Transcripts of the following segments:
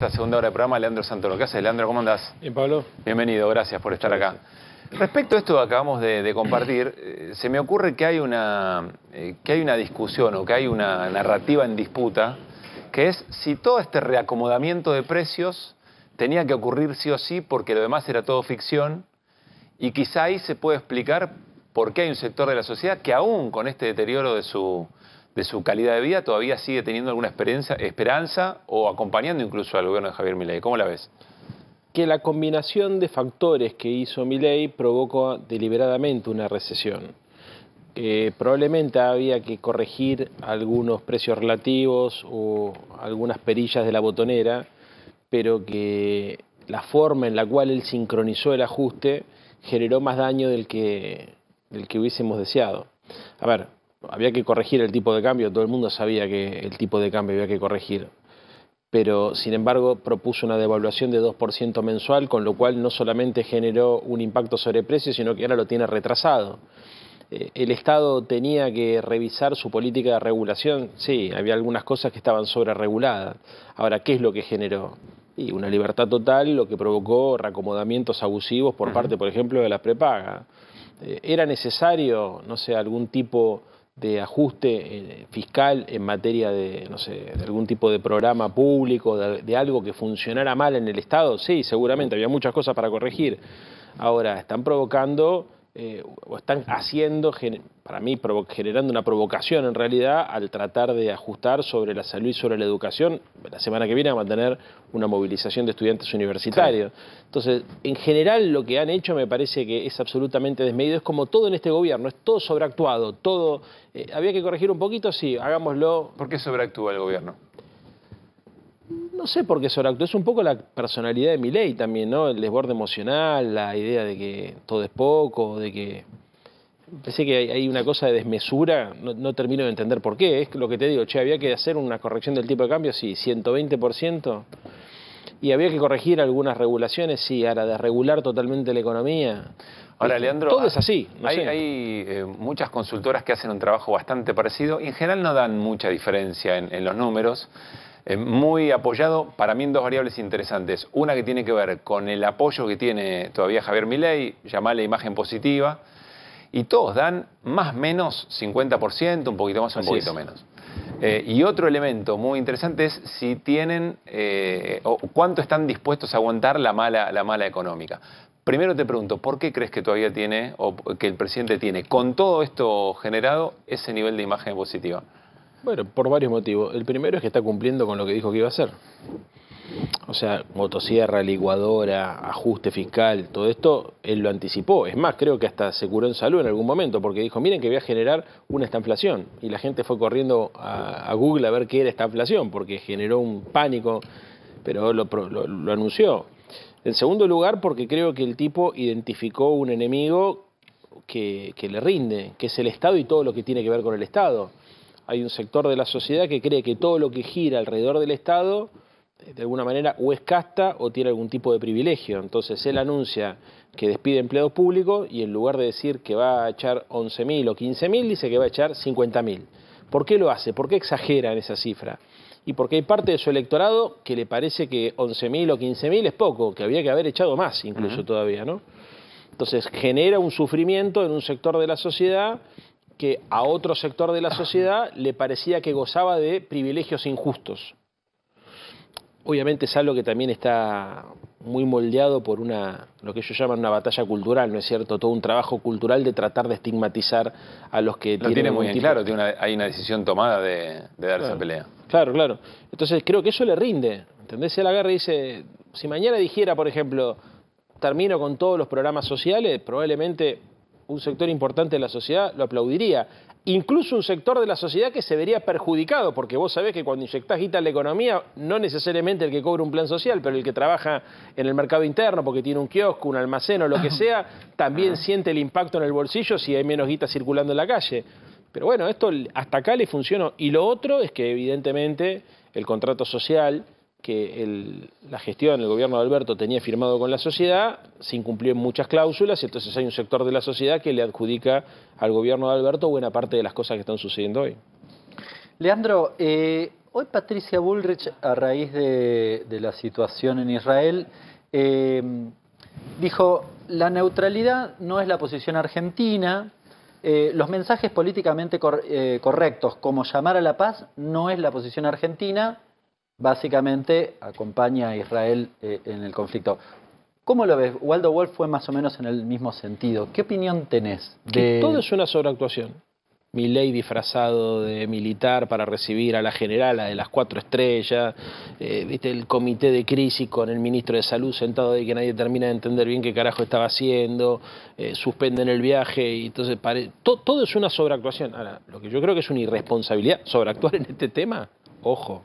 Esta segunda hora de programa, Leandro Santoro. ¿Qué haces, Leandro? ¿Cómo andás? Bien, Pablo. Bienvenido, gracias por estar acá. Respecto a esto que acabamos de compartir, se me ocurre que hay una discusión o que hay una narrativa en disputa, que es si todo este reacomodamiento de precios tenía que ocurrir sí o sí porque lo demás era todo ficción, y quizá ahí se puede explicar por qué hay un sector de la sociedad que aún con este deterioro de su calidad de vida todavía sigue teniendo alguna esperanza o acompañando incluso al gobierno de Javier Milei. ¿Cómo la ves? Que la combinación de factores que hizo Milei provocó deliberadamente una recesión. Probablemente había que corregir algunos precios relativos o algunas perillas de la botonera, pero que la forma en la cual él sincronizó el ajuste generó más daño del que hubiésemos deseado. A ver, había que corregir el tipo de cambio, todo el mundo sabía que el tipo de cambio había que corregir, pero sin embargo propuso una devaluación de 2% mensual, con lo cual no solamente generó un impacto sobre precios, sino que ahora lo tiene retrasado. El Estado tenía que revisar su política de regulación, sí, había algunas cosas que estaban sobrereguladas. Ahora, ¿qué es lo que generó? Y una libertad total, lo que provocó reacomodamientos abusivos por parte, por ejemplo, de la prepaga. ¿Era necesario, no sé, algún tipo de ajuste fiscal en materia de, no sé, de algún tipo de programa público, de algo que funcionara mal en el Estado? Sí, seguramente, había muchas cosas para corregir. Ahora, están provocando, o están haciendo, para mí, generando una provocación en realidad al tratar de ajustar sobre la salud y sobre la educación. La semana que viene vamos a tener una movilización de estudiantes universitarios. Sí. Entonces, en general lo que han hecho me parece que es absolutamente desmedido. Es como todo en este gobierno, es todo sobreactuado, todo... ¿había que corregir un poquito? Sí, hagámoslo. ¿Por qué sobreactúa el gobierno? No sé por qué sobreactúa, es un poco la personalidad de Milei también, ¿no? El desborde emocional, la idea de que todo es poco, de que... Pensé que hay una cosa de desmesura, no termino de entender por qué. Es lo que te digo, che, había que hacer una corrección del tipo de cambio, sí, 120%. Y había que corregir algunas regulaciones, sí, ahora desregular totalmente la economía. Ahora, Leandro, todo es así. Hay muchas consultoras que hacen un trabajo bastante parecido y en general no dan mucha diferencia en los números. Muy apoyado, para mí, en dos variables interesantes. Una que tiene que ver con el apoyo que tiene todavía Javier Milei, llamarle imagen positiva, y todos dan más o menos 50%, un poquito más o un poquito menos. Y otro elemento muy interesante es si tienen, o cuánto están dispuestos a aguantar la mala económica. Primero te pregunto, ¿por qué crees que todavía tiene, o que el presidente tiene, con todo esto generado, ese nivel de imagen positiva? Bueno, por varios motivos. El primero es que está cumpliendo con lo que dijo que iba a hacer. O sea, motosierra, licuadora, ajuste fiscal, todo esto él lo anticipó. Es más, creo que hasta se curó en salud en algún momento, porque dijo, miren que voy a generar una estanflación. Y la gente fue corriendo a Google a ver qué era estanflación, porque generó un pánico, pero lo anunció. En segundo lugar, porque creo que el tipo identificó un enemigo que le rinde, que es el Estado y todo lo que tiene que ver con el Estado. Hay un sector de la sociedad que cree que todo lo que gira alrededor del Estado, de alguna manera, o es casta o tiene algún tipo de privilegio. Entonces él anuncia que despide empleados públicos y en lugar de decir que va a echar 11.000 o 15.000, dice que va a echar 50.000. ¿Por qué lo hace? ¿Por qué exagera en esa cifra? Y porque hay parte de su electorado que le parece que 11.000 o 15.000 es poco, que había que haber echado más incluso todavía, ¿no? Entonces genera un sufrimiento en un sector de la sociedad que a otro sector de la sociedad le parecía que gozaba de privilegios injustos. Obviamente es algo que también está muy moldeado por lo que ellos llaman una batalla cultural, ¿no es cierto? Todo un trabajo cultural de tratar de estigmatizar a los que lo tiene muy bien claro, hay una decisión tomada de dar esa pelea. Claro, claro. Entonces creo que eso le rinde, ¿entendés? Él agarra y dice, si mañana dijera, por ejemplo, termino con todos los programas sociales, probablemente un sector importante de la sociedad lo aplaudiría. Incluso un sector de la sociedad que se vería perjudicado, porque vos sabés que cuando inyectás guita en la economía, no necesariamente el que cobra un plan social, pero el que trabaja en el mercado interno porque tiene un kiosco, un almacén o lo que sea, también siente el impacto en el bolsillo si hay menos guita circulando en la calle. Pero bueno, esto hasta acá le funcionó. Y lo otro es que evidentemente el contrato social que la gestión, el gobierno de Alberto tenía firmado con la sociedad, se incumplió en muchas cláusulas, y entonces hay un sector de la sociedad que le adjudica al gobierno de Alberto buena parte de las cosas que están sucediendo hoy. Leandro, Hoy Patricia Bullrich, a raíz de la situación en Israel, dijo, la neutralidad no es la posición argentina, los mensajes políticamente correctos, como llamar a la paz, no es la posición argentina, básicamente acompaña a Israel en el conflicto. ¿Cómo lo ves? Waldo Wolf fue más o menos en el mismo sentido. ¿Qué opinión tenés? Todo es una sobreactuación. Milei disfrazado de militar para recibir a la generala de las 4 estrellas, viste el comité de crisis con el ministro de Salud sentado ahí que nadie termina de entender bien qué carajo estaba haciendo, suspenden el viaje y entonces todo es una sobreactuación. Ahora, lo que yo creo que es una irresponsabilidad sobreactuar en este tema, ojo.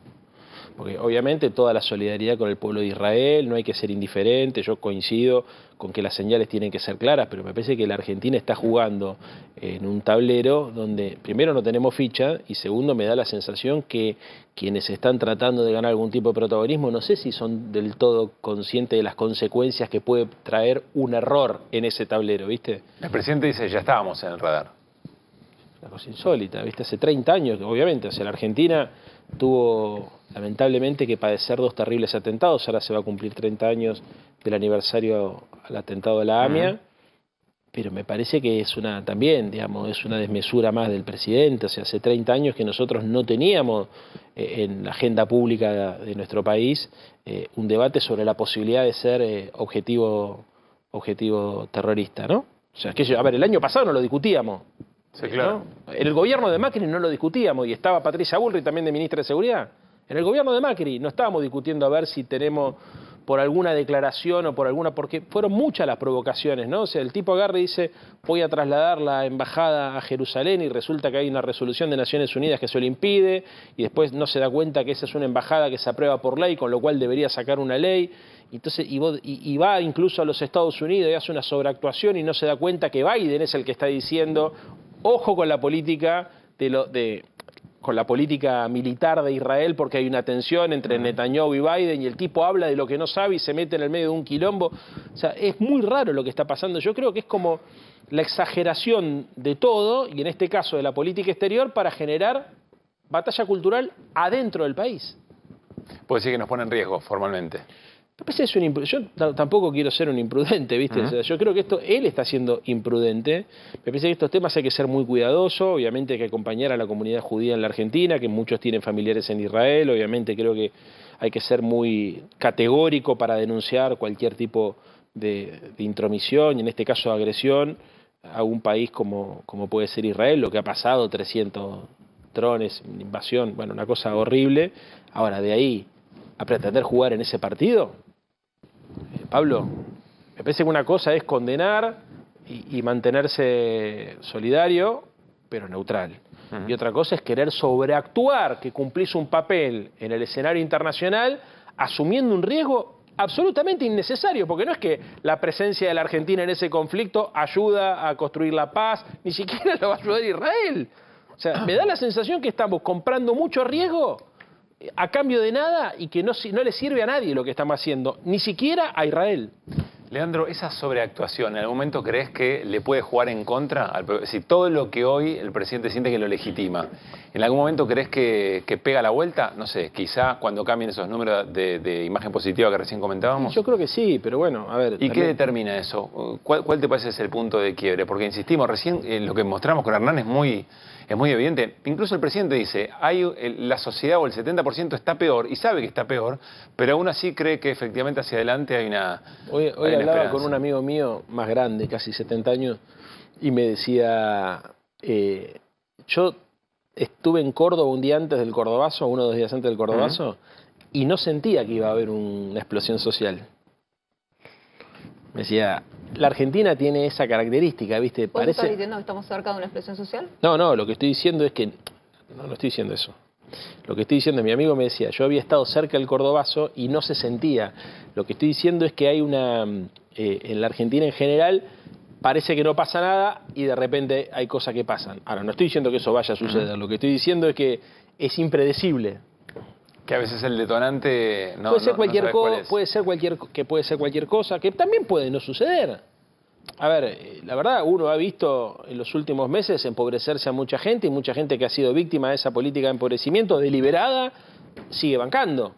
Porque obviamente toda la solidaridad con el pueblo de Israel, no hay que ser indiferente, yo coincido con que las señales tienen que ser claras, pero me parece que la Argentina está jugando en un tablero donde primero no tenemos ficha y segundo me da la sensación que quienes están tratando de ganar algún tipo de protagonismo no sé si son del todo conscientes de las consecuencias que puede traer un error en ese tablero, ¿viste? El presidente dice, ya estábamos en el radar. Una cosa insólita, ¿viste? Hace 30 años, obviamente, o sea, la Argentina tuvo lamentablemente que padecer 2 terribles atentados, ahora se va a cumplir 30 años del aniversario al atentado de la AMIA, pero me parece que es también, digamos, es una desmesura más del presidente, o sea, hace 30 años que nosotros no teníamos en la agenda pública de nuestro país un debate sobre la posibilidad de ser objetivo terrorista, ¿no? O sea, a ver, el año pasado no lo discutíamos. Sí, claro. ¿No? En el gobierno de Macri no lo discutíamos y estaba Patricia Bullrich también de ministra de Seguridad. En el gobierno de Macri no estábamos discutiendo a ver si tenemos por alguna declaración o por alguna... porque fueron muchas las provocaciones, ¿no? O sea, el tipo agarra y dice, voy a trasladar la embajada a Jerusalén y resulta que hay una resolución de Naciones Unidas que se lo impide y después no se da cuenta que esa es una embajada que se aprueba por ley, con lo cual debería sacar una ley. Entonces, y va incluso a los Estados Unidos y hace una sobreactuación y no se da cuenta que Biden es el que está diciendo... Ojo con la política con la política militar de Israel porque hay una tensión entre Netanyahu y Biden y el tipo habla de lo que no sabe y se mete en el medio de un quilombo. O sea, es muy raro lo que está pasando. Yo creo que es como la exageración de todo, y en este caso de la política exterior, para generar batalla cultural adentro del país. Puede decir que nos pone en riesgo formalmente. Yo tampoco quiero ser un imprudente, ¿viste? O sea, yo creo que él está siendo imprudente. Me parece que estos temas hay que ser muy cuidadosos. Obviamente hay que acompañar a la comunidad judía en la Argentina, que muchos tienen familiares en Israel. Obviamente creo que hay que ser muy categórico para denunciar cualquier tipo de intromisión, y en este caso agresión, a un país como puede ser Israel. Lo que ha pasado, 300 drones, invasión, bueno, una cosa horrible. Ahora, de ahí a pretender jugar en ese partido, Pablo, me parece que una cosa es condenar y mantenerse solidario, pero neutral. Y otra cosa es querer sobreactuar, que cumplís un papel en el escenario internacional, asumiendo un riesgo absolutamente innecesario, porque no es que la presencia de la Argentina en ese conflicto ayuda a construir la paz, ni siquiera lo va a ayudar Israel. O sea, me da la sensación que estamos comprando mucho riesgo a cambio de nada y que no le sirve a nadie lo que estamos haciendo, ni siquiera a Israel. Leandro, esa sobreactuación, ¿en algún momento crees que le puede jugar en contra? Si todo lo que hoy el presidente siente que lo legitima, ¿en algún momento crees que pega la vuelta? No sé, quizá cuando cambien esos números de imagen positiva que recién comentábamos. Yo creo que sí, pero bueno, a ver... ¿Y qué determina eso? ¿Cuál te parece el punto de quiebre? Porque insistimos, recién lo que mostramos con Hernán es muy evidente. Incluso el presidente dice, la sociedad o el 70% está peor y sabe que está peor, pero aún así cree que efectivamente hacia adelante hay una Hoy hablaba con un amigo mío más grande, casi 70 años, y me decía, yo estuve en Córdoba un día antes del Cordobazo, 1 o 2 días antes del Cordobazo, y no sentía que iba a haber una explosión social. Me decía, la Argentina tiene esa característica, ¿viste? ¿Vos estás diciendo que estamos cerca de una explosión social? No, lo que estoy diciendo es que... No estoy diciendo eso. Lo que estoy diciendo es, mi amigo me decía, yo había estado cerca del Cordobazo y no se sentía. Lo que estoy diciendo es que hay en la Argentina en general, parece que no pasa nada y de repente hay cosas que pasan. Ahora, no estoy diciendo que eso vaya a suceder. Lo que estoy diciendo es que es impredecible. Que a veces el detonante puede ser cualquier cosa, puede ser cualquier cosa, que también puede no suceder. A ver, la verdad, uno ha visto en los últimos meses empobrecerse a mucha gente y mucha gente que ha sido víctima de esa política de empobrecimiento deliberada sigue bancando.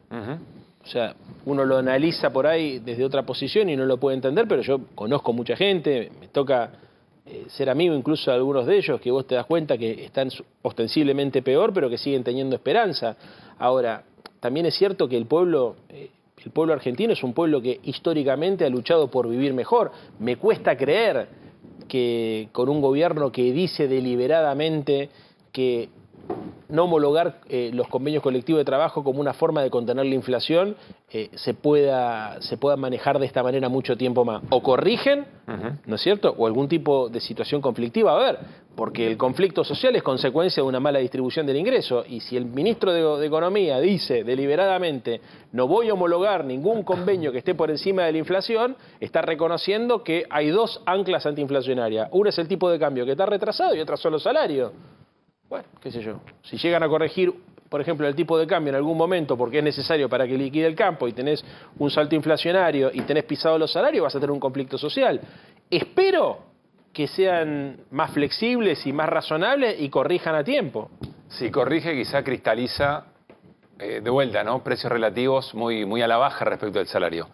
O sea, uno lo analiza por ahí desde otra posición y no lo puede entender, pero yo conozco mucha gente, me toca ser amigo incluso de algunos de ellos, que vos te das cuenta que están ostensiblemente peor, pero que siguen teniendo esperanza. Ahora, también es cierto que el pueblo argentino es un pueblo que históricamente ha luchado por vivir mejor. Me cuesta creer que con un gobierno que dice deliberadamente que no homologar los convenios colectivos de trabajo como una forma de contener la inflación se pueda manejar de esta manera mucho tiempo más. O corrigen, ¿no es cierto?, o algún tipo de situación conflictiva. A ver, porque el conflicto social es consecuencia de una mala distribución del ingreso, y si el ministro de Economía dice deliberadamente no voy a homologar ningún convenio que esté por encima de la inflación, está reconociendo que hay dos anclas antiinflacionarias. Una es el tipo de cambio que está retrasado y otra son los salarios. Bueno, qué sé yo, si llegan a corregir, por ejemplo, el tipo de cambio en algún momento porque es necesario para que liquide el campo y tenés un salto inflacionario y tenés pisado los salarios, vas a tener un conflicto social. Espero que sean más flexibles y más razonables y corrijan a tiempo. Si corrige, quizá cristaliza de vuelta, ¿no? Precios relativos muy a la baja respecto al salario.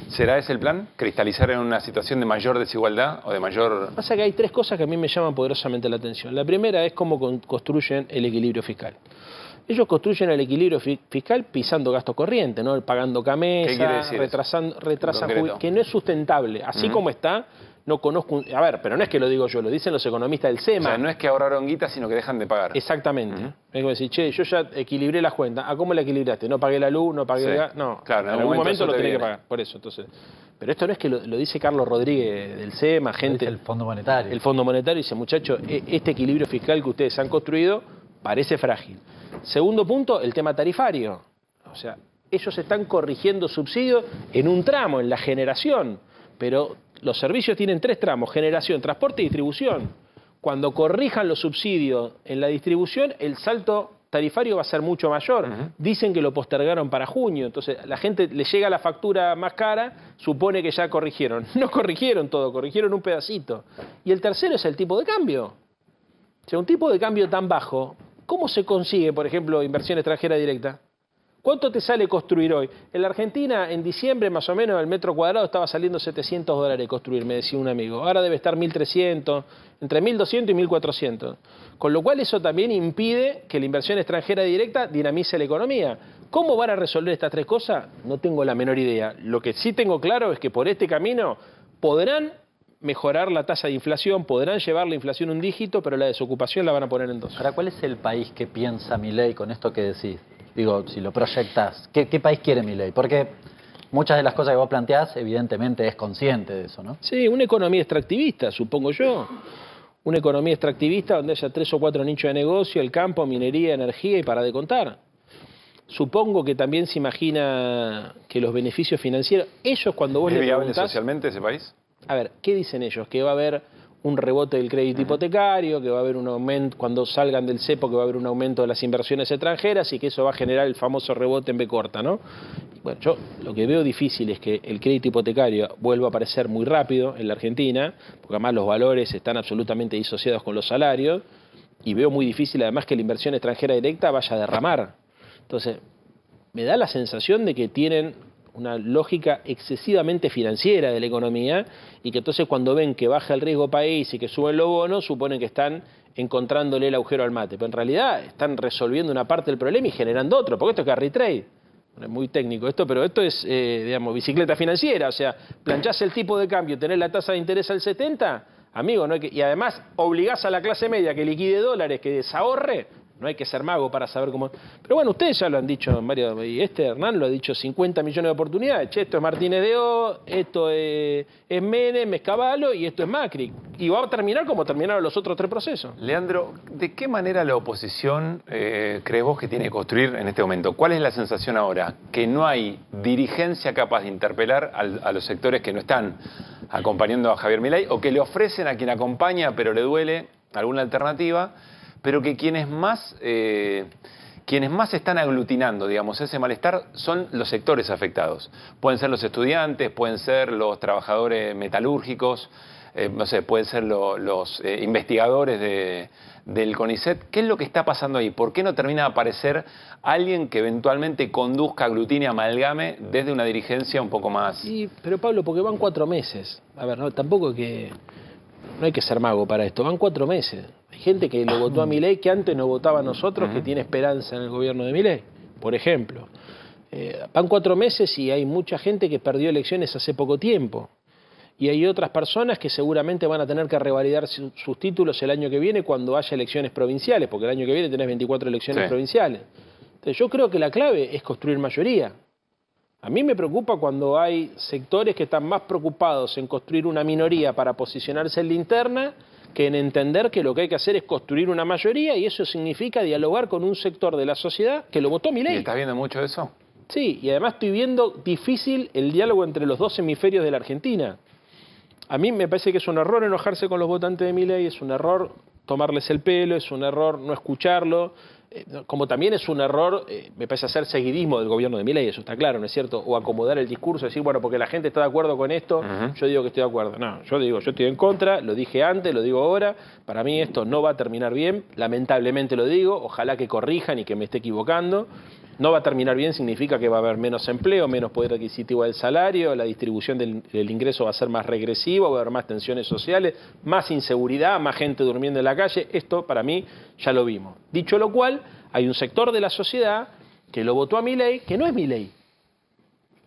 ¿Será ese el plan? ¿Cristalizar en una situación de mayor desigualdad o de mayor...? Pasa que hay tres cosas que a mí me llaman poderosamente la atención. La primera es cómo construyen el equilibrio fiscal. Ellos construyen el equilibrio fiscal pisando gasto corriente, ¿no? Pagando camesa, retrasan que no es sustentable. Así como está, no conozco... A ver, pero no es que lo digo yo, lo dicen los economistas del SEMA. O sea, no es que ahorraron guita, sino que dejan de pagar. Exactamente. Es como decir, che, yo ya equilibré las cuentas. ¿A cómo la equilibraste? No pagué la luz, no pagué el gas. No, claro, en algún momento lo tenés que pagar. Por eso, entonces... Pero esto no es que lo dice Carlos Rodríguez del SEMA, gente... El Fondo Monetario. El Fondo Monetario dice, muchachos, este equilibrio fiscal que ustedes han construido parece frágil. Segundo punto, el tema tarifario. O sea, ellos están corrigiendo subsidios en un tramo, en la generación, pero los servicios tienen tres tramos: generación, transporte y distribución. Cuando corrijan los subsidios en la distribución, el salto tarifario va a ser mucho mayor. Dicen que lo postergaron para junio, entonces la gente le llega la factura más cara, supone que ya corrigieron. No corrigieron todo, corrigieron un pedacito. Y el tercero es el tipo de cambio. O sea, un tipo de cambio tan bajo, ¿cómo se consigue, por ejemplo, inversión extranjera directa? ¿Cuánto te sale construir hoy? En la Argentina, en diciembre, más o menos, el metro cuadrado estaba saliendo $700 construir, me decía un amigo. Ahora debe estar 1.300, entre 1.200 y 1.400. Con lo cual eso también impide que la inversión extranjera directa dinamice la economía. ¿Cómo van a resolver estas tres cosas? No tengo la menor idea. Lo que sí tengo claro es que por este camino podrán mejorar la tasa de inflación, podrán llevar la inflación un dígito, pero la desocupación la van a poner en 2. Ahora, ¿cuál es el país que piensa Milei con esto que decís? Digo, si lo proyectás, ¿qué país quiere Milei? Porque muchas de las cosas que vos planteás, evidentemente, es consciente de eso, ¿no? Sí, una economía extractivista, supongo yo. Una economía extractivista donde haya 3 o 4 nichos de negocio: el campo, minería, energía y para de contar. Supongo que también se imagina que los beneficios financieros... Ellos, cuando vos ¿Es le viable preguntás, socialmente ese país? A ver, ¿qué dicen ellos? Que va a haber un rebote del crédito hipotecario, que va a haber un aumento, cuando salgan del cepo, que va a haber un aumento de las inversiones extranjeras y que eso va a generar el famoso rebote en B corta, ¿no? Bueno, yo lo que veo difícil es que el crédito hipotecario vuelva a aparecer muy rápido en la Argentina, porque además los valores están absolutamente disociados con los salarios, y veo muy difícil además que la inversión extranjera directa vaya a derramar. Entonces, me da la sensación de que tienen una lógica excesivamente financiera de la economía y que entonces cuando ven que baja el riesgo país y que suben los bonos, suponen que están encontrándole el agujero al mate. Pero en realidad están resolviendo una parte del problema y generando otro, porque esto es carry trade. Es muy técnico esto, pero esto es, digamos, bicicleta financiera. O sea, planchás el tipo de cambio, tenés la tasa de interés al 70, amigo, no hay que, y además obligás a la clase media que liquide dólares, que desahorre. No hay que ser mago para saber cómo... Pero bueno, ustedes ya lo han dicho, Mario, y Hernán lo ha dicho, 50 millones de oportunidades. Che, esto es Martínez de O, esto es Menem, es Cavallo y esto es Macri. Y va a terminar como terminaron los otros 3 procesos. Leandro, ¿de qué manera la oposición crees vos que tiene que construir en este momento? ¿Cuál es la sensación ahora? ¿Que no hay dirigencia capaz de interpelar a los sectores que no están acompañando a Javier Milei, o que le ofrecen a quien acompaña pero le duele alguna alternativa, pero que quienes más están aglutinando, digamos, ese malestar son los sectores afectados? Pueden ser los estudiantes, pueden ser los trabajadores metalúrgicos, no sé, pueden ser los investigadores del CONICET. ¿Qué es lo que está pasando ahí? ¿Por qué no termina de aparecer alguien que eventualmente conduzca, aglutine, amalgame desde una dirigencia un poco más? Pero Pablo, porque van 4 meses. A ver, no, tampoco no hay que ser mago para esto. Van 4 meses. Hay gente que lo votó a Milei que antes no votaba a nosotros, que tiene esperanza en el gobierno de Milei, por ejemplo. Van 4 meses y hay mucha gente que perdió elecciones hace poco tiempo. Y hay otras personas que seguramente van a tener que revalidar sus títulos el año que viene cuando haya elecciones provinciales, porque el año que viene tenés 24 elecciones provinciales. Entonces yo creo que la clave es construir mayoría. A mí me preocupa cuando hay sectores que están más preocupados en construir una minoría para posicionarse en la interna que en entender que lo que hay que hacer es construir una mayoría, y eso significa dialogar con un sector de la sociedad que lo votó Milei. ¿Y estás viendo mucho eso? Sí, y además estoy viendo difícil el diálogo entre los 2 hemisferios de la Argentina. A mí me parece que es un error enojarse con los votantes de Milei, es un error tomarles el pelo, es un error no escucharlo, como también es un error, me parece, hacer seguidismo del gobierno de Milei, eso está claro, ¿no es cierto? O acomodar el discurso, decir, bueno, porque la gente está de acuerdo con esto, yo digo que estoy de acuerdo. No, yo digo, yo estoy en contra, lo dije antes, lo digo ahora, para mí esto no va a terminar bien, lamentablemente lo digo, ojalá que corrijan y que me esté equivocando. No va a terminar bien significa que va a haber menos empleo, menos poder adquisitivo del salario, la distribución del ingreso va a ser más regresiva, va a haber más tensiones sociales, más inseguridad, más gente durmiendo en la calle. Esto para mí ya lo vimos. Dicho lo cual, hay un sector de la sociedad que lo votó a Milei, que no es Milei.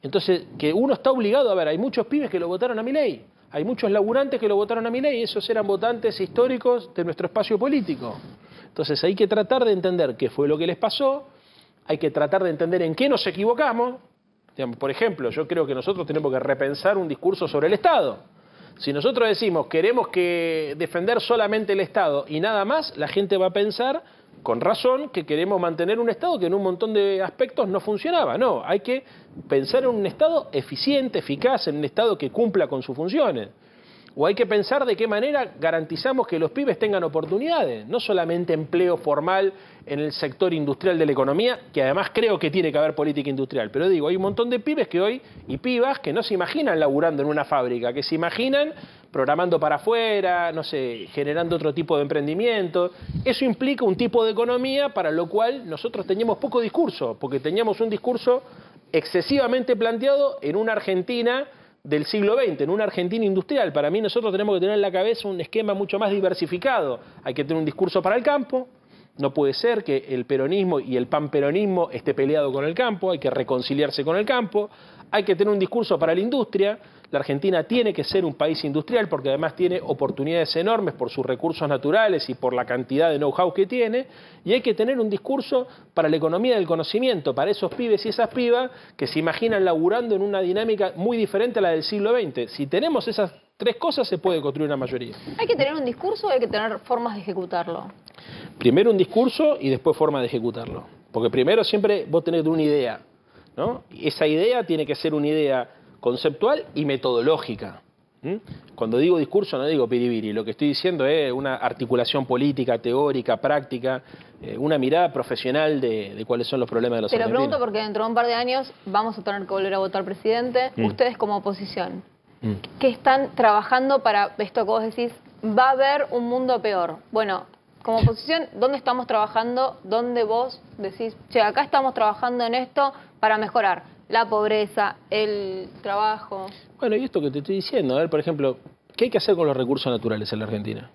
Entonces, que uno está obligado a ver, hay muchos pibes que lo votaron a Milei, hay muchos laburantes que lo votaron a Milei, esos eran votantes históricos de nuestro espacio político. Entonces hay que tratar de entender qué fue lo que les pasó. Hay que tratar de entender en qué nos equivocamos. Digamos, por ejemplo, yo creo que nosotros tenemos que repensar un discurso sobre el Estado. Si nosotros decimos queremos defender solamente el Estado y nada más, la gente va a pensar, con razón, que queremos mantener un Estado que en un montón de aspectos no funcionaba. No, hay que pensar en un Estado eficiente, eficaz, en un Estado que cumpla con sus funciones. O hay que pensar de qué manera garantizamos que los pibes tengan oportunidades, no solamente empleo formal en el sector industrial de la economía, que además creo que tiene que haber política industrial. Pero digo, hay un montón de pibes que hoy, y pibas, que no se imaginan laburando en una fábrica, que se imaginan programando para afuera, no sé, generando otro tipo de emprendimiento. Eso implica un tipo de economía para lo cual nosotros teníamos poco discurso, porque teníamos un discurso excesivamente planteado en una Argentina del siglo XX, en una Argentina industrial. Para mí nosotros tenemos que tener en la cabeza un esquema mucho más diversificado. Hay que tener un discurso para el campo. No puede ser que el peronismo y el panperonismo esté peleado con el campo, hay que reconciliarse con el campo. Hay que tener un discurso para la industria. La Argentina tiene que ser un país industrial porque además tiene oportunidades enormes por sus recursos naturales y por la cantidad de know-how que tiene. Y hay que tener un discurso para la economía del conocimiento, para esos pibes y esas pibas que se imaginan laburando en una dinámica muy diferente a la del siglo XX. Si tenemos esas 3 cosas, se puede construir una mayoría. ¿Hay que tener un discurso o hay que tener formas de ejecutarlo? Primero un discurso y después forma de ejecutarlo. Porque primero siempre vos tenés una idea, ¿no? Y esa idea tiene que ser una idea conceptual y metodológica. Cuando digo discurso no digo piribiri, lo que estoy diciendo es una articulación política, teórica, práctica, una mirada profesional de cuáles son los problemas de los argentinos. Te lo pregunto porque dentro de un par de años vamos a tener que volver a votar presidente. Ustedes como oposición, ¿qué están trabajando para esto que vos decís? Va a haber un mundo peor. Bueno, como oposición, ¿dónde estamos trabajando? ¿Dónde vos decís, che, acá estamos trabajando en esto para mejorar la pobreza, el trabajo? Bueno, y esto que te estoy diciendo, a ver, por ejemplo, ¿qué hay que hacer con los recursos naturales en la Argentina?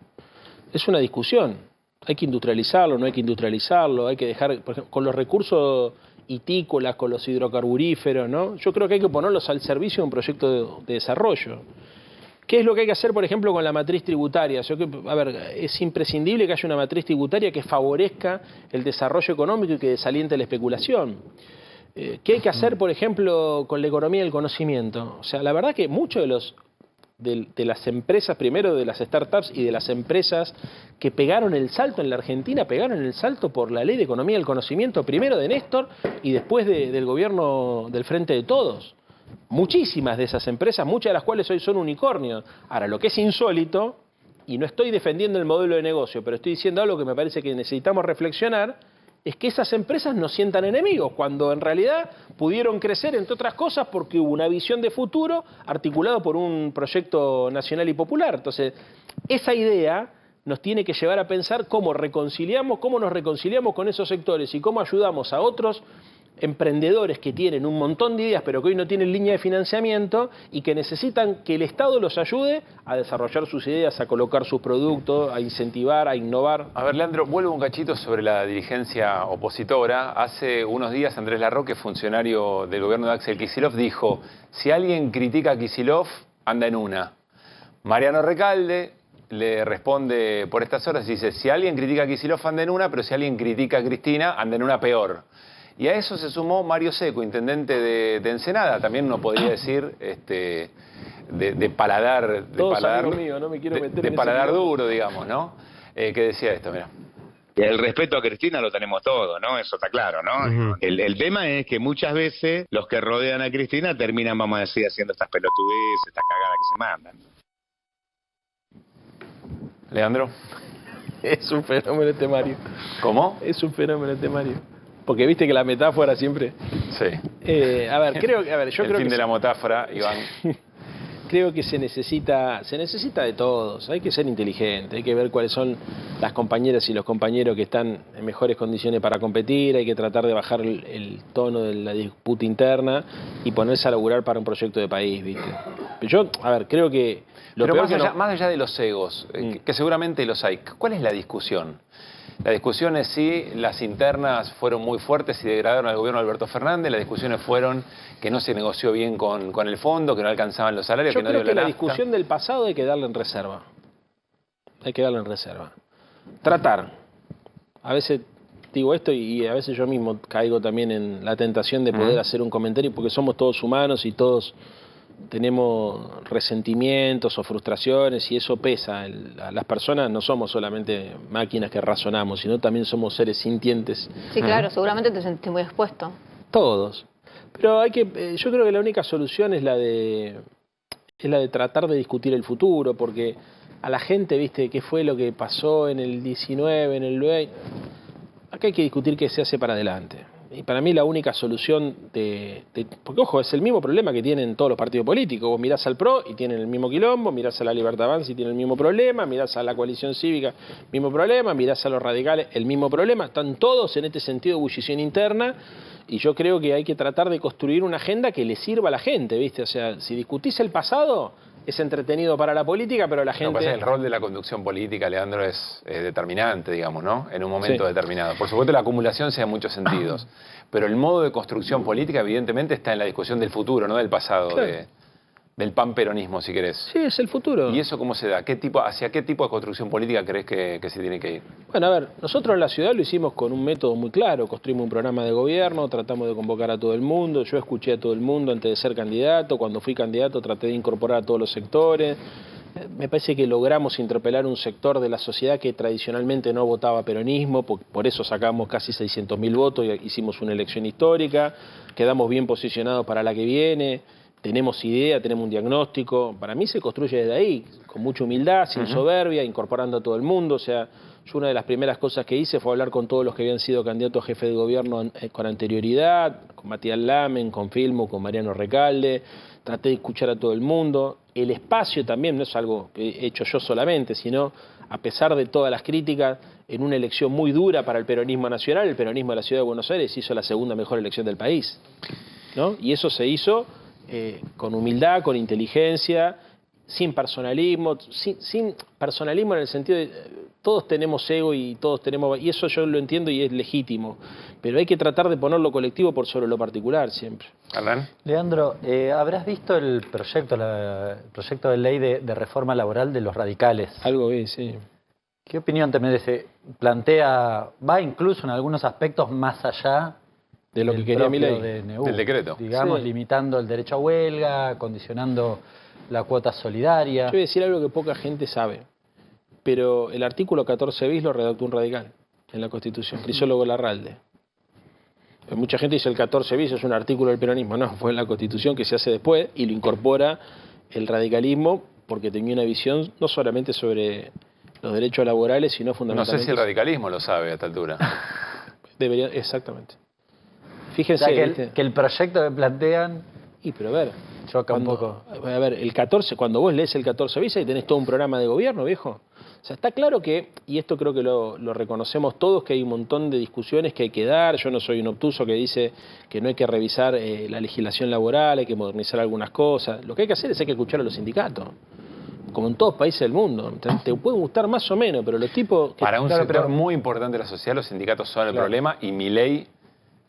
Es una discusión. Hay que industrializarlo, no hay que industrializarlo, hay que dejar, por ejemplo, con los recursos hitícolas, con los hidrocarburíferos, ¿no? Yo creo que hay que ponerlos al servicio de un proyecto de desarrollo. ¿Qué es lo que hay que hacer, por ejemplo, con la matriz tributaria? A ver, es imprescindible que haya una matriz tributaria que favorezca el desarrollo económico y que desaliente la especulación. ¿Qué hay que hacer, por ejemplo, con la economía del conocimiento? O sea, la verdad que muchos de las empresas, primero de las startups y de las empresas que pegaron el salto en la Argentina, pegaron el salto por la ley de economía del conocimiento, primero de Néstor y después del gobierno del Frente de Todos. Muchísimas de esas empresas, muchas de las cuales hoy son unicornios. Ahora, lo que es insólito, y no estoy defendiendo el modelo de negocio, pero estoy diciendo algo que me parece que necesitamos reflexionar, es que esas empresas nos sientan enemigos, cuando en realidad pudieron crecer, entre otras cosas, porque hubo una visión de futuro articulado por un proyecto nacional y popular. Entonces, esa idea nos tiene que llevar a pensar cómo nos reconciliamos con esos sectores y cómo ayudamos a otros emprendedores que tienen un montón de ideas pero que hoy no tienen línea de financiamiento y que necesitan que el Estado los ayude a desarrollar sus ideas, a colocar sus productos, a incentivar, a innovar. A ver, Leandro, vuelvo un cachito sobre la dirigencia opositora. Hace unos días Andrés Larroque, funcionario del gobierno de Axel Kicillof, dijo: si alguien critica a Kicillof, anda en una. Mariano Recalde le responde por estas horas y dice: si alguien critica a Kicillof, anda en una, pero si alguien critica a Cristina, anda en una peor. Y a eso se sumó Mario Seco, intendente de Ensenada, también uno podría decir de paladar, mío, no me quiero meter de en paladar ese duro, digamos, ¿no? ¿Qué decía esto? Mira. El respeto a Cristina lo tenemos todo, ¿no? Eso está claro, ¿no? El tema es que muchas veces los que rodean a Cristina terminan, vamos a decir, haciendo estas pelotudeces, estas cagadas que se mandan. Leandro. Es un fenómeno este Mario. ¿Cómo? Es un fenómeno este Mario. Porque viste que la metáfora siempre... Sí. Yo creo el fin de la metáfora, Iván. Creo que se necesita de todos. Hay que ser inteligente, hay que ver cuáles son las compañeras y los compañeros que están en mejores condiciones para competir, hay que tratar de bajar el tono de la disputa interna y ponerse a laburar para un proyecto de país, ¿viste? Yo, creo que... Pero más allá de los egos, que seguramente los hay, ¿cuál es la discusión? La discusión es si las internas fueron muy fuertes y degradaron al gobierno de Alberto Fernández. Las discusiones fueron que no se negoció bien con el fondo, que no alcanzaban los salarios, que no dio la nafta. La discusión del pasado hay que darle en reserva. Hay que darle en reserva. Tratar. A veces digo esto y a veces yo mismo caigo también en la tentación de poder hacer un comentario porque somos todos humanos y todos tenemos resentimientos o frustraciones y eso pesa. Las personas no somos solamente máquinas que razonamos, sino también somos seres sintientes. Sí, claro, seguramente te sentís muy expuesto. Todos. Pero yo creo que la única solución es la de tratar de discutir el futuro, porque a la gente, viste, qué fue lo que pasó en el 19, en el 20. Acá hay que discutir qué se hace para adelante. Y para mí la única solución porque ojo, es el mismo problema que tienen todos los partidos políticos. Vos mirás al PRO y tienen el mismo quilombo, mirás a la Libertad Avanza y tienen el mismo problema, mirás a la coalición cívica, mismo problema, mirás a los radicales, el mismo problema. Están todos en este sentido de ebullición interna y yo creo que hay que tratar de construir una agenda que le sirva a la gente, ¿viste? O sea, si discutís el pasado, es entretenido para la política, pero la gente... El rol de la conducción política, Leandro, es determinante, digamos, ¿no? En un momento determinado. Por supuesto, la acumulación se da en muchos sentidos, pero el modo de construcción política, evidentemente, está en la discusión del futuro, no del pasado, claro. Del panperonismo, si querés. Sí, es el futuro. ¿Y eso cómo se da? ¿Hacia qué tipo de construcción política crees que se tiene que ir? Bueno, a ver, nosotros en la ciudad lo hicimos con un método muy claro. Construimos un programa de gobierno, tratamos de convocar a todo el mundo. Yo escuché a todo el mundo antes de ser candidato. Cuando fui candidato traté de incorporar a todos los sectores. Me parece que logramos interpelar un sector de la sociedad que tradicionalmente no votaba peronismo. Por eso sacamos casi 600.000 votos y hicimos una elección histórica. Quedamos bien posicionados para la que viene. Tenemos idea, tenemos un diagnóstico. Para mí se construye desde ahí, con mucha humildad, sin soberbia, incorporando a todo el mundo. O sea, yo una de las primeras cosas que hice fue hablar con todos los que habían sido candidatos a jefe de gobierno con anterioridad, con Matías Lamen, con Filmo, con Mariano Recalde. Traté de escuchar a todo el mundo. El espacio también no es algo que he hecho yo solamente, sino a pesar de todas las críticas, en una elección muy dura para el peronismo nacional, el peronismo de la Ciudad de Buenos Aires hizo la segunda mejor elección del país, ¿no? Y eso se hizo con humildad, con inteligencia, sin personalismo, sin personalismo en el sentido de todos tenemos ego y eso yo lo entiendo y es legítimo, pero hay que tratar de poner lo colectivo por sobre lo particular siempre. ¿Alan? Leandro, ¿habrás visto el proyecto de ley de reforma laboral de los radicales? Algo vi, sí. ¿Qué opinión te merece? Va incluso en algunos aspectos más allá de lo que quería Milei, del decreto. Digamos, limitando el derecho a huelga, condicionando la cuota solidaria. Yo voy a decir algo que poca gente sabe, pero el artículo 14 bis lo redactó un radical en la Constitución, Crisólogo Larralde. Mucha gente dice el 14 bis es un artículo del peronismo, no, fue en la Constitución que se hace después y lo incorpora el radicalismo porque tenía una visión no solamente sobre los derechos laborales, sino fundamentalmente... No sé si el radicalismo lo sabe a esta altura. Debería, exactamente. Fíjense. O sea, ¿viste? que el proyecto que plantean Pero a ver, choca un poco. A ver, el 14, cuando vos lees el 14 bis y tenés todo un programa de gobierno, viejo. O sea, está claro que, y esto creo que lo reconocemos todos, que hay un montón de discusiones que hay que dar. Yo no soy un obtuso que dice que no hay que revisar la legislación laboral, hay que modernizar algunas cosas. Lo que hay que hacer es hay que escuchar a los sindicatos, como en todos países del mundo. Te puede gustar más o menos, pero los tipos... Para un sector muy importante de la sociedad, los sindicatos son el problema, y Milei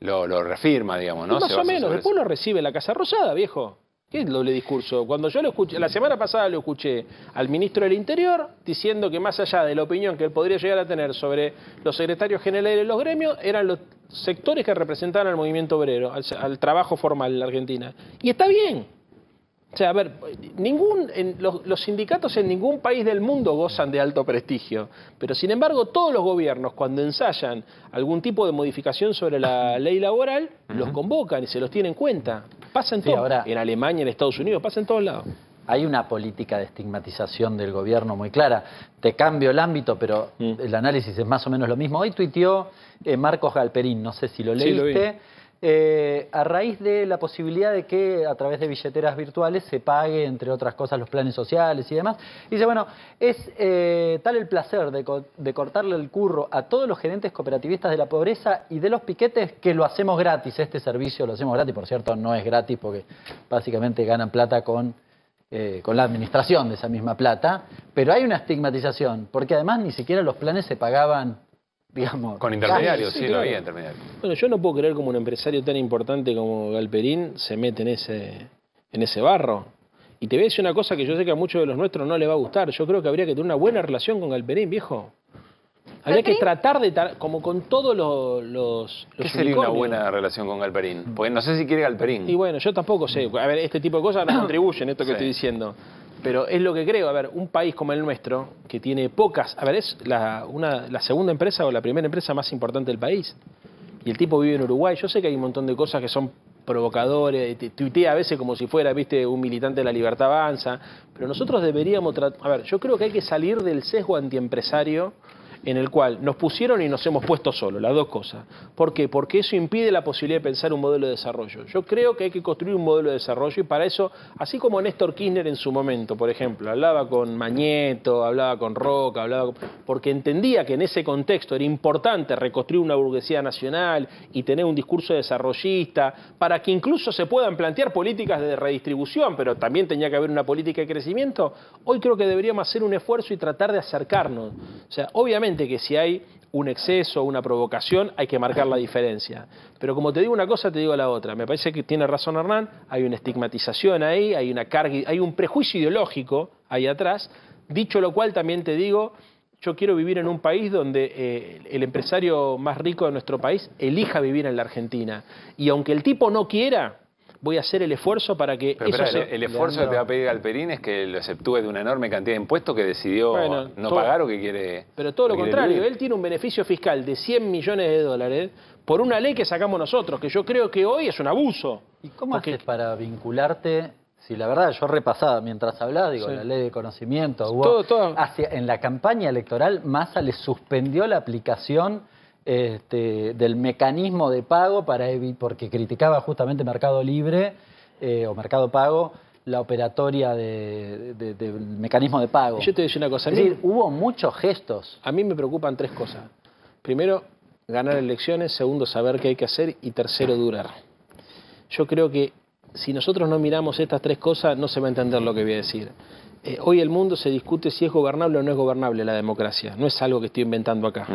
lo reafirma, digamos, ¿no? Más o menos, después lo recibe la Casa Rosada, viejo. ¿Qué es el doble discurso? Cuando yo lo escuché, la semana pasada lo escuché al ministro del Interior diciendo que más allá de la opinión que él podría llegar a tener sobre los secretarios generales de los gremios, eran los sectores que representaban al movimiento obrero, al trabajo formal en la Argentina. Y está bien. O sea, a ver, los sindicatos en ningún país del mundo gozan de alto prestigio, pero sin embargo todos los gobiernos cuando ensayan algún tipo de modificación sobre la ley laboral, los convocan y se los tiene en cuenta. Pasa en todo, en Alemania, en Estados Unidos, pasa en todos lados. Hay una política de estigmatización del gobierno muy clara. Te cambio el ámbito, pero el análisis es más o menos lo mismo. Hoy tuiteó Marcos Galperín, no sé si lo leíste. A raíz de la posibilidad de que a través de billeteras virtuales se pague, entre otras cosas, los planes sociales y demás. Dice, bueno, es tal el placer de cortarle el curro a todos los gerentes cooperativistas de la pobreza y de los piquetes que lo hacemos gratis. Este servicio lo hacemos gratis, por cierto, no es gratis porque básicamente ganan plata con la administración de esa misma plata. Pero hay una estigmatización, porque además ni siquiera los planes se pagaban, digamos, con intermediarios, sí, no había intermediarios. Bueno, yo no puedo creer como un empresario tan importante como Galperín se mete en ese barro. Y te voy a decir una cosa que yo sé que a muchos de los nuestros no les va a gustar. Yo creo que habría que tener una buena relación con Galperín, viejo. Habría que tratar de, como con todos los ¿Qué sería una buena relación con Galperín? Porque no sé si quiere Galperín. Y bueno, yo tampoco sé. A ver, este tipo de cosas no contribuyen esto que estoy diciendo. Pero es lo que creo. A ver, un país como el nuestro, que tiene pocas... A ver, es la segunda empresa o la primera empresa más importante del país. Y el tipo vive en Uruguay. Yo sé que hay un montón de cosas que son provocadores. Tuitea a veces como si fuera, viste, un militante de la Libertad Avanza. Pero nosotros deberíamos... A ver, yo creo que hay que salir del sesgo antiempresario en el cual nos pusieron y nos hemos puesto solos, las dos cosas. ¿Por qué? Porque eso impide la posibilidad de pensar un modelo de desarrollo. Yo creo que hay que construir un modelo de desarrollo y para eso, así como Néstor Kirchner en su momento, por ejemplo, hablaba con Mañeto, hablaba con Roca, porque entendía que en ese contexto era importante reconstruir una burguesía nacional y tener un discurso desarrollista para que incluso se puedan plantear políticas de redistribución, pero también tenía que haber una política de crecimiento. Hoy creo que deberíamos hacer un esfuerzo y tratar de acercarnos. O sea, obviamente que si hay un exceso, una provocación, hay que marcar la diferencia. Pero como te digo una cosa, te digo la otra. Me parece que tiene razón Hernán, hay una estigmatización ahí, hay una carga, hay un prejuicio ideológico ahí atrás. Dicho lo cual, también te digo, yo quiero vivir en un país donde el empresario más rico de nuestro país elija vivir en la Argentina. Y aunque el tipo no quiera, voy a hacer el esfuerzo para que... Pero el esfuerzo que te va a pedir Galperín es que lo exceptúe de una enorme cantidad de impuestos que decidió pagar o que quiere... Pero todo lo contrario, él tiene un beneficio fiscal de 100 millones de dólares por una ley que sacamos nosotros, que yo creo que hoy es un abuso. ¿Y cómo haces para vincularte? Si la verdad, yo repasaba mientras hablaba, digo, la ley de conocimiento, en la campaña electoral Massa le suspendió la aplicación del mecanismo de pago porque criticaba justamente Mercado Libre o Mercado Pago, la operatoria del mecanismo de pago. Yo te voy a decir una cosa. Es decir, hubo muchos gestos. A mí me preocupan tres cosas. Primero, ganar elecciones. Segundo, saber qué hay que hacer. Y tercero, durar. Yo creo que si nosotros no miramos estas tres cosas, no se va a entender lo que voy a decir. Hoy el mundo se discute si es gobernable o no es gobernable la democracia. No es algo que estoy inventando acá.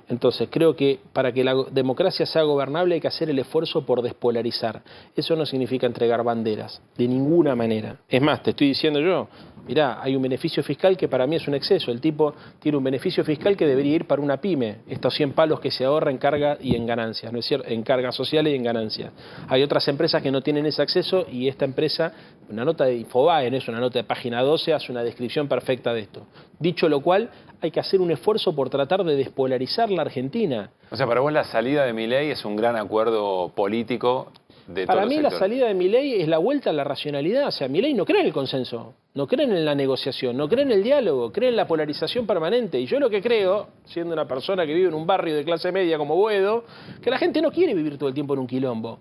Entonces, creo que para que la democracia sea gobernable hay que hacer el esfuerzo por despolarizar. Eso no significa entregar banderas, de ninguna manera. Es más, te estoy diciendo yo, mirá, hay un beneficio fiscal que para mí es un exceso. El tipo tiene un beneficio fiscal que debería ir para una pyme. Estos 100 palos que se ahorra en carga y en ganancias, ¿no es cierto? En cargas sociales y en ganancias. Hay otras empresas que no tienen ese acceso y esta empresa, una nota de Infobae, no es una nota de Página 12, hace una descripción perfecta de esto. Dicho lo cual, hay que hacer un esfuerzo por tratar de despolarizar la Argentina. O sea, para vos la salida de Milei es un gran acuerdo político de todos Para los mí la sectores. salida de Milei es la vuelta a la racionalidad. O sea, Milei no cree en el consenso, no cree en la negociación, no cree en el diálogo, cree en la polarización permanente. Y yo lo que creo, siendo una persona que vive en un barrio de clase media como Boedo, que la gente no quiere vivir todo el tiempo en un quilombo.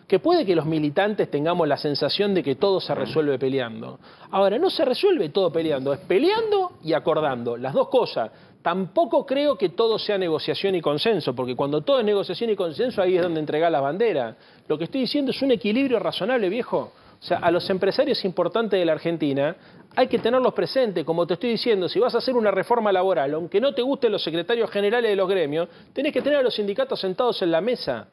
Que puede que los militantes tengamos la sensación de que todo se resuelve peleando. Ahora, no se resuelve todo peleando, es peleando y acordando, las dos cosas. Tampoco creo que todo sea negociación y consenso, porque cuando todo es negociación y consenso, ahí es donde entregar las banderas. Lo que estoy diciendo es un equilibrio razonable, viejo. O sea, a los empresarios importantes de la Argentina hay que tenerlos presentes. Como te estoy diciendo, si vas a hacer una reforma laboral, aunque no te gusten los secretarios generales de los gremios, tenés que tener a los sindicatos sentados en la mesa.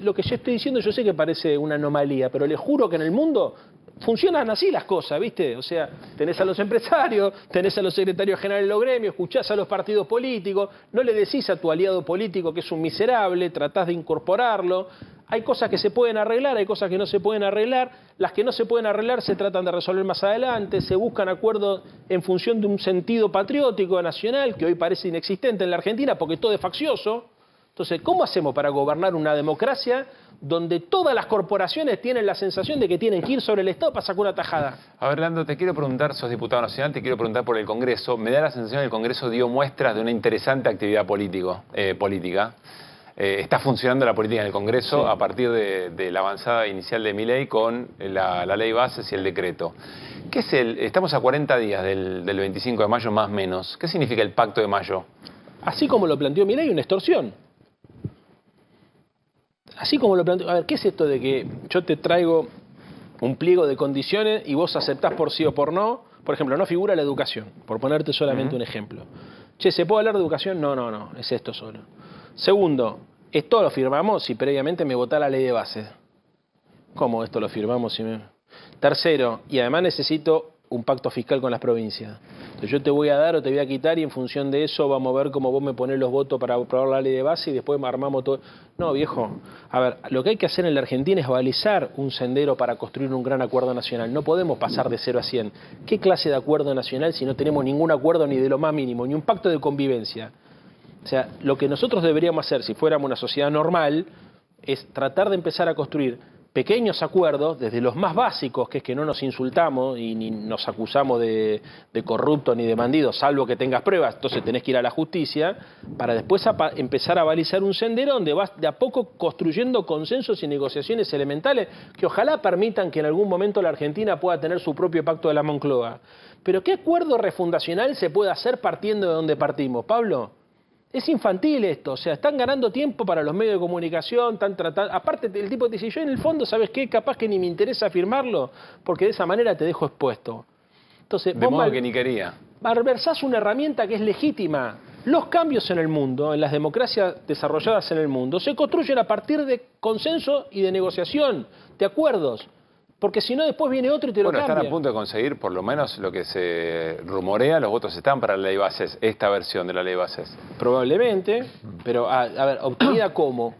Lo que yo estoy diciendo, yo sé que parece una anomalía, pero les juro que en el mundo funcionan así las cosas, ¿viste? O sea, tenés a los empresarios, tenés a los secretarios generales de los gremios, escuchás a los partidos políticos, no le decís a tu aliado político que es un miserable, tratás de incorporarlo. Hay cosas que se pueden arreglar, hay cosas que no se pueden arreglar. Las que no se pueden arreglar se tratan de resolver más adelante, se buscan acuerdos en función de un sentido patriótico nacional que hoy parece inexistente en la Argentina porque todo es faccioso. Entonces, ¿cómo hacemos para gobernar una democracia donde todas las corporaciones tienen la sensación de que tienen que ir sobre el Estado para sacar una tajada? A ver, Lando, te quiero preguntar, sos diputado nacional, te quiero preguntar por el Congreso. Me da la sensación que el Congreso dio muestras de una interesante actividad política. Está funcionando la política en el Congreso Sí. a partir de la avanzada inicial de Milei con la ley bases y el decreto. ¿Qué es estamos a 40 días del 25 de mayo más o menos? ¿Qué significa el Pacto de Mayo? Así como lo planteó Milei, una extorsión. Así como lo planteo, a ver, ¿qué es esto de que yo te traigo un pliego de condiciones y vos aceptás por sí o por no? Por ejemplo, no figura la educación, por ponerte solamente un ejemplo. Che, ¿se puede hablar de educación? No, es esto solo. Segundo, esto lo firmamos si previamente me votá la ley de bases. ¿Cómo esto lo firmamos si me...? Tercero, y además necesito un pacto fiscal con las provincias. Entonces yo te voy a dar o te voy a quitar y en función de eso vamos a ver cómo vos me ponés los votos para aprobar la ley de base y después armamos todo. No, viejo. A ver, lo que hay que hacer en la Argentina es balizar un sendero para construir un gran acuerdo nacional. No podemos pasar de 0 a 100. ¿Qué clase de acuerdo nacional si no tenemos ningún acuerdo ni de lo más mínimo, ni un pacto de convivencia? O sea, lo que nosotros deberíamos hacer si fuéramos una sociedad normal es tratar de empezar a construir pequeños acuerdos, desde los más básicos, que es que no nos insultamos y ni nos acusamos de corruptos ni de bandidos, salvo que tengas pruebas, entonces tenés que ir a la justicia, para después empezar a balizar un sendero donde vas de a poco construyendo consensos y negociaciones elementales que ojalá permitan que en algún momento la Argentina pueda tener su propio pacto de la Moncloa. Pero ¿qué acuerdo refundacional se puede hacer partiendo de donde partimos, Pablo? Es infantil esto, o sea, están ganando tiempo para los medios de comunicación, están tratando... Aparte, el tipo te dice, yo en el fondo, ¿sabes qué? Capaz que ni me interesa firmarlo, porque de esa manera te dejo expuesto. Entonces, De modo que ni quería. malversás una herramienta que es legítima. Los cambios en el mundo, en las democracias desarrolladas en el mundo, se construyen a partir de consenso y de negociación, de acuerdos. Porque si no, después viene otro y te lo cambia. Están a punto de conseguir, por lo menos lo que se rumorea, los votos están para la ley bases, esta versión de la ley bases. Probablemente, pero a ver, ¿obtenida cómo?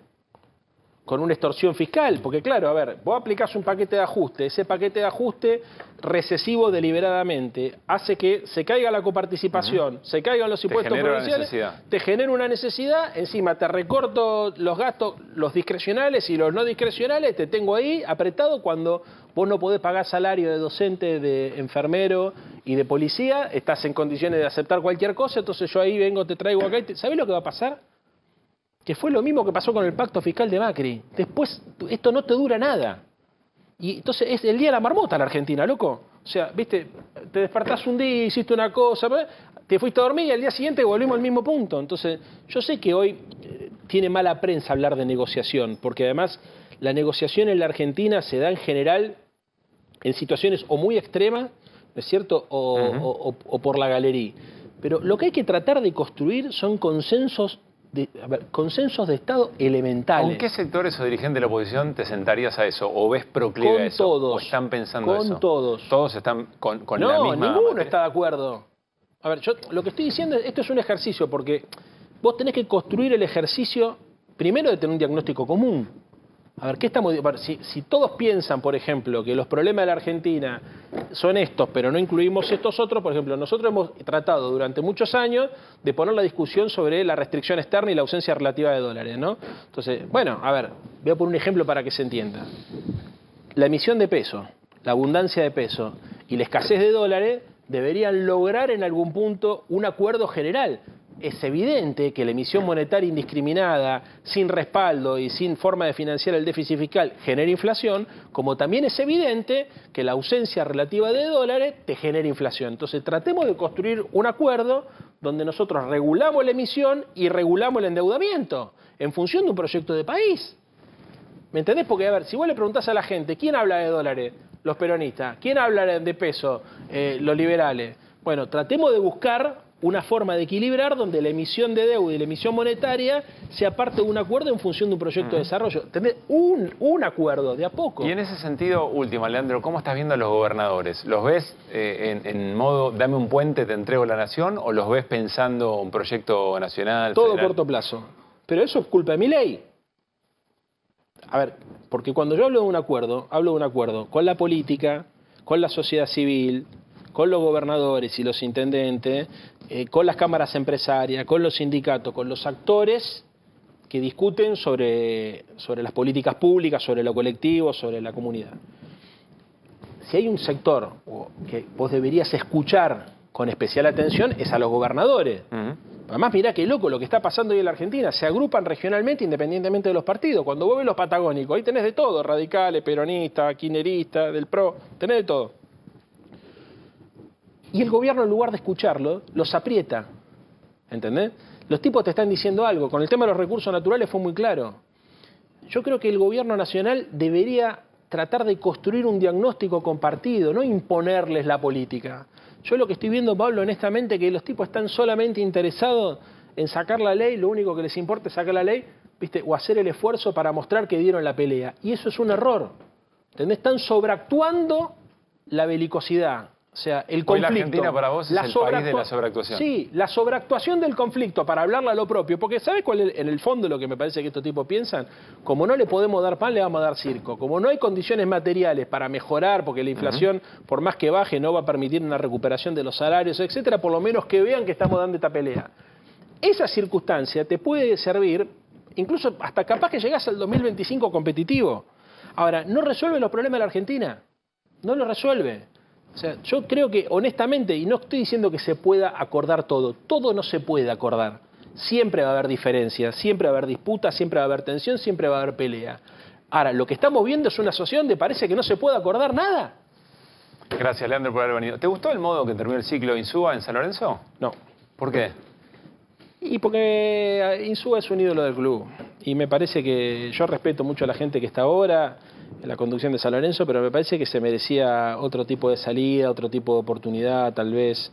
Con una extorsión fiscal, porque claro, a ver, vos aplicás un paquete de ajuste, ese paquete de ajuste recesivo deliberadamente hace que se caiga la coparticipación, se caigan los impuestos provinciales, te genera una necesidad, encima te recorto los gastos, los discrecionales y los no discrecionales, te tengo ahí apretado cuando vos no podés pagar salario de docente, de enfermero y de policía, estás en condiciones de aceptar cualquier cosa, entonces yo ahí vengo, te traigo acá y ¿sabés lo que va a pasar? Que fue lo mismo que pasó con el pacto fiscal de Macri. Después, esto no te dura nada. Y entonces es el día de la marmota en la Argentina, loco. O sea, viste, te despertás un día, hiciste una cosa, te fuiste a dormir y al día siguiente volvimos al mismo punto. Entonces, yo sé que hoy tiene mala prensa hablar de negociación, porque además la negociación en la Argentina se da en general en situaciones o muy extremas, ¿no es cierto?, o por la galería. Pero lo que hay que tratar de construir son consensos de Estado elementales. ¿Con qué sectores o dirigentes de la oposición te sentarías a eso? ¿O ves proclive a eso? Todos. ¿O están pensando eso? Con todos. ¿Todos están con la misma...? No, ninguno materia? está de acuerdo. A ver, yo lo que estoy diciendo es, esto es un ejercicio, porque vos tenés que construir el ejercicio, primero de tener un diagnóstico común. A ver, ¿qué estamos...? Si todos piensan, por ejemplo, que los problemas de la Argentina son estos, pero no incluimos estos otros. Por ejemplo, nosotros hemos tratado durante muchos años de poner la discusión sobre la restricción externa y la ausencia relativa de dólares, ¿no? Entonces, bueno, a ver, voy a poner un ejemplo para que se entienda. La emisión de peso, la abundancia de peso y la escasez de dólares deberían lograr en algún punto un acuerdo general. Es evidente que la emisión monetaria indiscriminada, sin respaldo y sin forma de financiar el déficit fiscal genera inflación, como también es evidente que la ausencia relativa de dólares te genera inflación. Entonces tratemos de construir un acuerdo donde nosotros regulamos la emisión y regulamos el endeudamiento en función de un proyecto de país. ¿Me entendés? Porque, a ver, si vos le preguntás a la gente, ¿quién habla de dólares? Los peronistas. ¿Quién habla de peso? Los liberales. Bueno, tratemos de buscar una forma de equilibrar donde la emisión de deuda y la emisión monetaria sea parte de un acuerdo en función de un proyecto de desarrollo. ¿Entendés? Un acuerdo, de a poco. Y en ese sentido, última, Leandro, ¿cómo estás viendo a los gobernadores? ¿Los ves en modo, dame un puente, te entrego la nación, o los ves pensando un proyecto nacional, todo federal? corto plazo. Pero eso es culpa de Milei. A ver, porque cuando yo hablo de un acuerdo con la política, con la sociedad civil, con los gobernadores y los intendentes, con las cámaras empresarias, con los sindicatos, con los actores que discuten sobre las políticas públicas, sobre lo colectivo, sobre la comunidad. Si hay un sector que vos deberías escuchar con especial atención, es a los gobernadores. Además, mirá qué loco lo que está pasando hoy en la Argentina. Se agrupan regionalmente independientemente de los partidos. Cuando vos ves los patagónicos, ahí tenés de todo. Radicales, peronistas, kirchneristas, del PRO, tenés de todo. Y el gobierno, en lugar de escucharlo, los aprieta. ¿Entendés? Los tipos te están diciendo algo. Con el tema de los recursos naturales fue muy claro. Yo creo que el gobierno nacional debería tratar de construir un diagnóstico compartido, no imponerles la política. Yo lo que estoy viendo, Pablo, honestamente, que los tipos están solamente interesados en sacar la ley, lo único que les importa es sacar la ley, ¿viste? O hacer el esfuerzo para mostrar que dieron la pelea. Y eso es un error. ¿Entendés? Están sobreactuando la belicosidad. O sea, el conflicto. Hoy la Argentina para vos es el país de la sobreactuación. Sí, la sobreactuación del conflicto para hablarle a lo propio. Porque ¿sabes cuál es en el fondo lo que me parece que estos tipos piensan? Como no le podemos dar pan, le vamos a dar circo. Como no hay condiciones materiales para mejorar, porque la inflación, por más que baje, no va a permitir una recuperación de los salarios, etcétera, por lo menos que vean que estamos dando esta pelea. Esa circunstancia te puede servir, incluso hasta capaz que llegás al 2025 competitivo. Ahora, no resuelve los problemas de la Argentina. No lo resuelve. O sea, yo creo que, honestamente, y no estoy diciendo que se pueda acordar todo no se puede acordar. Siempre va a haber diferencias, siempre va a haber disputas, siempre va a haber tensión, siempre va a haber pelea. Ahora, lo que estamos viendo es una sociedad donde parece que no se puede acordar nada. Gracias, Leandro, por haber venido. ¿Te gustó el modo que terminó el ciclo Insúa en San Lorenzo? No. ¿Por qué? Y porque Insúa es un ídolo del club. Y me parece que yo respeto mucho a la gente que está ahora en la conducción de San Lorenzo, pero me parece que se merecía otro tipo de salida, otro tipo de oportunidad, tal vez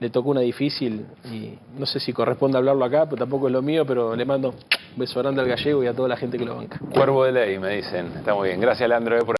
le tocó una difícil y no sé si corresponde hablarlo acá, pero tampoco es lo mío, pero le mando un beso grande al gallego y a toda la gente que lo banca. Cuervo de ley, me dicen. Está muy bien. Gracias, Leandro, por